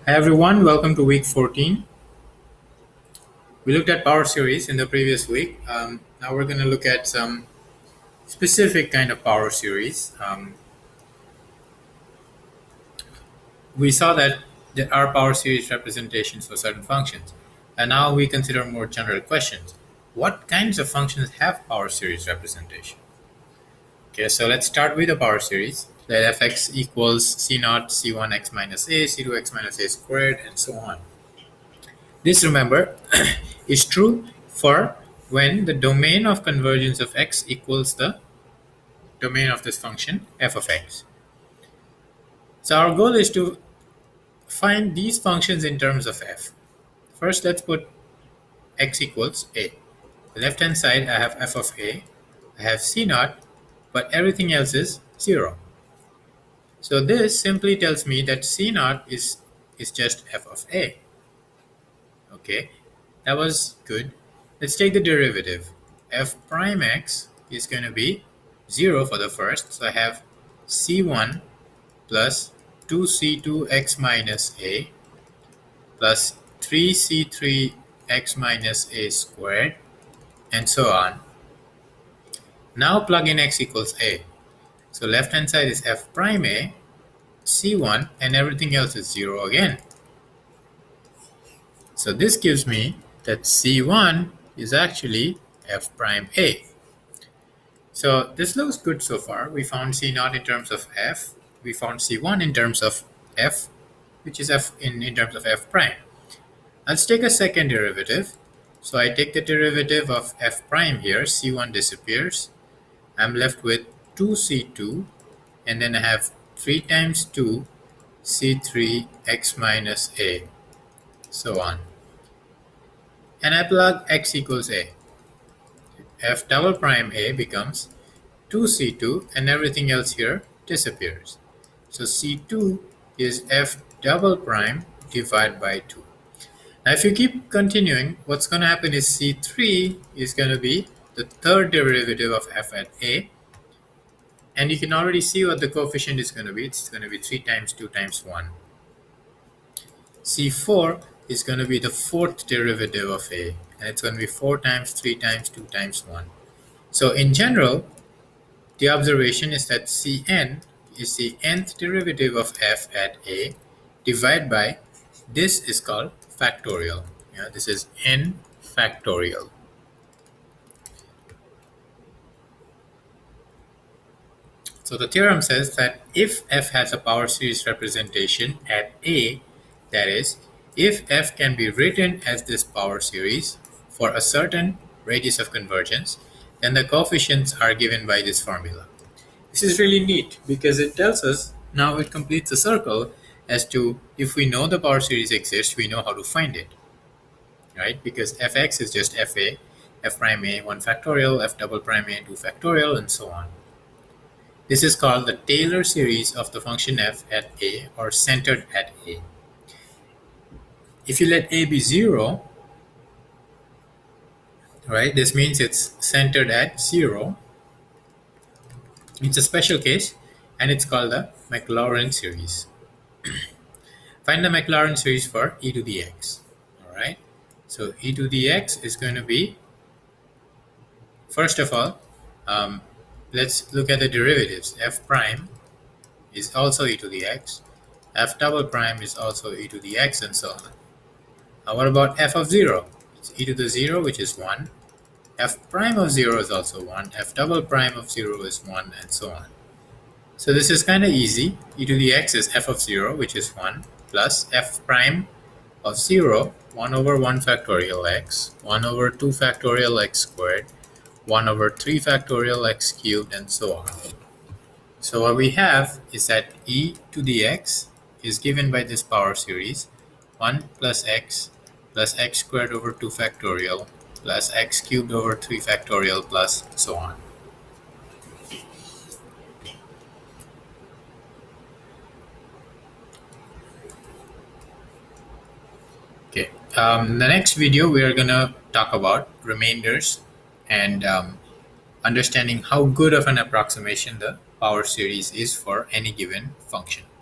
Hi everyone, welcome to week 14. We looked at power series in the previous week. Now we're going to look at some specific kind of power series. We saw that there are power series representations for certain functions. And now we consider more general questions. What kinds of functions have power series representation? Okay, so let's start with the power series. Let fx equals c naught c1 x minus a, c2 x minus a squared, and so on. This, remember, is true for when the domain of convergence of x equals the domain of this function f of x. So our goal is to find these functions in terms of f. First, let's put x equals a. The left hand side, I have f of a, I have c naught, but everything else is 0. So this simply tells me that c naught is just f of a. Okay, that was good. Let's take the derivative. F prime x is going to be 0 for the first. So I have c1 plus 2c2x minus a plus 3c3x minus a squared, and so on. Now plug in x equals a. So left hand side is f prime a, c1, and everything else is 0 again. So this gives me that c1 is actually f prime a. So this looks good so far. We found c naught in terms of f. We found c1 in terms of f, which is f in terms of f prime. Let's take a second derivative. So I take the derivative of f prime here. c1 disappears. I'm left with 2c2, and then I have 3 times 2 c3 x minus a, so on. And I plug x equals a. F double prime a becomes 2c2, and everything else here disappears. So c2 is f double prime divided by 2. Now if you keep continuing, what's going to happen is c3 is going to be the third derivative of f at a. And you can already see what the coefficient is going to be. It's going to be 3 times 2 times 1. c4 is going to be the fourth derivative of a. And it's going to be 4 times 3 times 2 times 1. So in general, the observation is that Cn is the nth derivative of f at a divided by, this is called factorial. This is n factorial. So the theorem says that if f has a power series representation at a, that is, if f can be written as this power series for a certain radius of convergence, then the coefficients are given by this formula. This is really neat because it tells us, now it completes a circle as to if we know the power series exists, we know how to find it, right? Because fx is just fa, f prime a 1 factorial, f double prime a 2 factorial, and so on. This is called the Taylor series of the function f at a, or centered at a. If you let a be 0, right, this means it's centered at 0. It's a special case, and it's called the Maclaurin series. Find the Maclaurin series for e to the x. All right. So e to the x is going to be, first of all, let's look at the derivatives. F prime is also e to the x. F double prime is also e to the x, and so on. Now what about f of 0? It's e to the 0, which is 1. F prime of 0 is also 1. F double prime of 0 is 1, and so on. So this is kind of easy. E to the x is f of 0, which is 1, plus f prime of 0, 1 over 1 factorial x, 1 over 2 factorial x squared, 1 over 3 factorial x cubed, and so on. So what we have is that e to the x is given by this power series, 1 plus x squared over 2 factorial plus x cubed over 3 factorial plus so on. Okay, in the next video we are going to talk about remainders and understanding how good of an approximation the power series is for any given function.